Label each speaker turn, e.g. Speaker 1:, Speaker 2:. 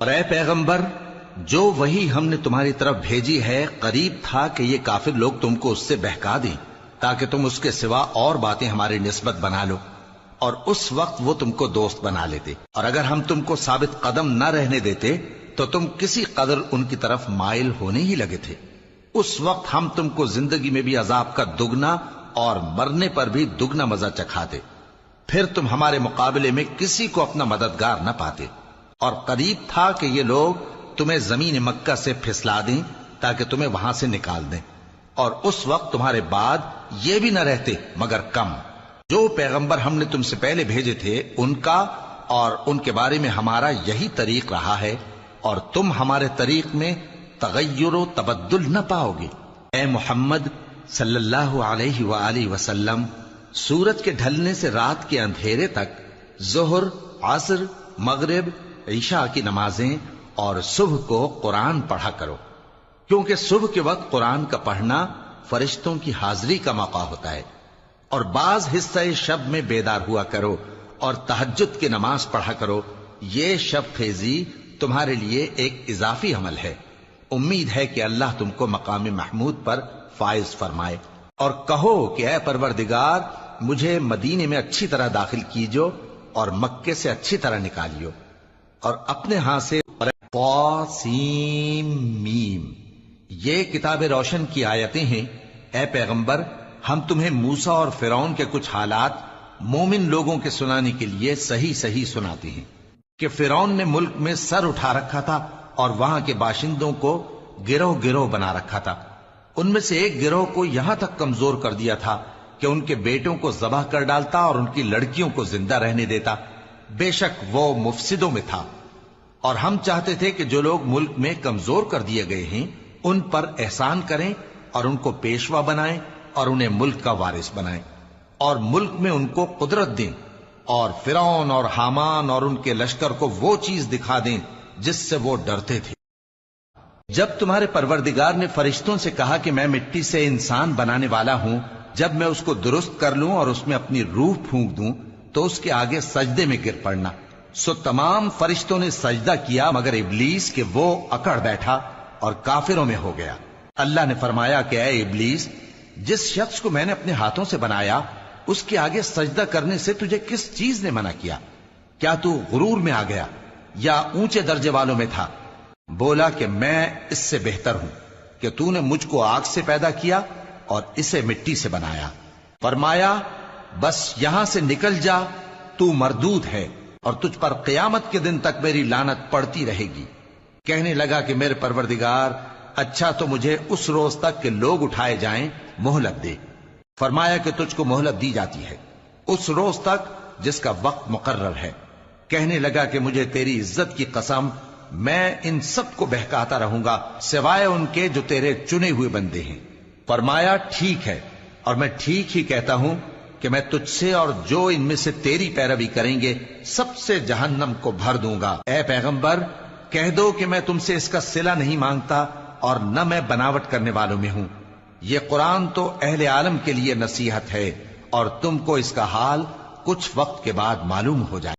Speaker 1: اور اے پیغمبر، جو وہی ہم نے تمہاری طرف بھیجی ہے قریب تھا کہ یہ کافر لوگ تم کو اس سے بہکا دیں تاکہ تم اس کے سوا اور باتیں ہماری نسبت بنا لو، اور اس وقت وہ تم کو دوست بنا لیتے، اور اگر ہم تم کو ثابت قدم نہ رہنے دیتے تو تم کسی قدر ان کی طرف مائل ہونے ہی لگے تھے۔ اس وقت ہم تم کو زندگی میں بھی عذاب کا دگنا اور مرنے پر بھی دگنا مزہ چکھاتے، پھر تم ہمارے مقابلے میں کسی کو اپنا مددگار نہ پاتے، اور قریب تھا کہ یہ لوگ تمہیں زمین مکہ سے پھسلا دیں تاکہ تمہیں وہاں سے نکال دیں، اور اس وقت تمہارے بعد یہ بھی نہ رہتے مگر کم۔ جو پیغمبر ہم نے تم سے پہلے بھیجے تھے ان کا اور ان کے بارے میں ہمارا یہی طریق رہا ہے، اور تم ہمارے طریق میں تغیر و تبدل نہ پاؤ گے۔ اے محمد صلی اللہ علیہ وآلہ وسلم، سورج کے ڈھلنے سے رات کے اندھیرے تک ظہر، عصر، مغرب، عشاء کی نمازیں اور صبح کو قرآن پڑھا کرو، کیونکہ صبح کے وقت قرآن کا پڑھنا فرشتوں کی حاضری کا موقع ہوتا ہے، اور بعض حصہ شب میں بیدار ہوا کرو اور تہجد کی نماز پڑھا کرو، یہ شب خیزی تمہارے لیے ایک اضافی عمل ہے۔ امید ہے کہ اللہ تم کو مقام محمود پر فائز فرمائے۔ اور کہو کہ اے پروردگار، مجھے مدینے میں اچھی طرح داخل کیجو اور مکے سے اچھی طرح نکالیو، اور اپنے ہاں سے میم، یہ کتاب روشن کی آیتیں ہیں۔ اے پیغمبر، ہم تمہیں موسیٰ اور فرعون کے کچھ حالات مومن لوگوں کے سنانے کے لیے صحیح صحیح سناتے ہیں کہ فرعون نے ملک میں سر اٹھا رکھا تھا اور وہاں کے باشندوں کو گروہ گروہ بنا رکھا تھا۔ ان میں سے ایک گروہ کو یہاں تک کمزور کر دیا تھا کہ ان کے بیٹوں کو ذبح کر ڈالتا اور ان کی لڑکیوں کو زندہ رہنے دیتا۔ بے شک وہ مفسدوں میں تھا، اور ہم چاہتے تھے کہ جو لوگ ملک میں کمزور کر دیے گئے ہیں ان پر احسان کریں اور ان کو پیشوا بنائیں اور انہیں ملک کا وارث بنائیں، اور ملک میں ان کو قدرت دیں، اور فرعون اور حامان اور ان کے لشکر کو وہ چیز دکھا دیں جس سے وہ ڈرتے تھے۔ جب تمہارے پروردگار نے فرشتوں سے کہا کہ میں مٹی سے انسان بنانے والا ہوں، جب میں اس کو درست کر لوں اور اس میں اپنی روح پھونک دوں تو اس کے آگے سجدے میں گر پڑنا، سو تمام فرشتوں نے سجدہ کیا مگر ابلیس کہ وہ اکڑ بیٹھا اور کافروں میں ہو گیا۔ اللہ نے فرمایا کہ اے ابلیس، جس شخص کو میں نے اپنے ہاتھوں سے بنایا اس کے آگے سجدہ کرنے سے تجھے کس چیز نے منع کیا؟ کیا تو غرور میں آ گیا یا اونچے درجے والوں میں تھا؟ بولا کہ میں اس سے بہتر ہوں کہ تو نے مجھ کو آگ سے پیدا کیا اور اسے مٹی سے بنایا۔ فرمایا بس یہاں سے نکل جا، تو مردود ہے اور تجھ پر قیامت کے دن تک میری لعنت پڑتی رہے گی۔ کہنے لگا کہ میرے پروردگار، اچھا تو مجھے اس روز تک کہ لوگ اٹھائے جائیں مہلت دے۔ فرمایا کہ تجھ کو مہلت دی جاتی ہے اس روز تک جس کا وقت مقرر ہے۔ کہنے لگا کہ مجھے تیری عزت کی قسم، میں ان سب کو بہکاتا رہوں گا سوائے ان کے جو تیرے چنے ہوئے بندے ہیں۔ فرمایا ٹھیک ہے، اور میں ٹھیک ہی کہتا ہوں کہ میں تجھ سے اور جو ان میں سے تیری پیروی کریں گے سب سے جہنم کو بھر دوں گا۔ اے پیغمبر، کہہ دو کہ میں تم سے اس کا صلہ نہیں مانگتا اور نہ میں بناوٹ کرنے والوں میں ہوں۔ یہ قرآن تو اہل عالم کے لیے نصیحت ہے، اور تم کو اس کا حال کچھ وقت کے بعد معلوم ہو جائے۔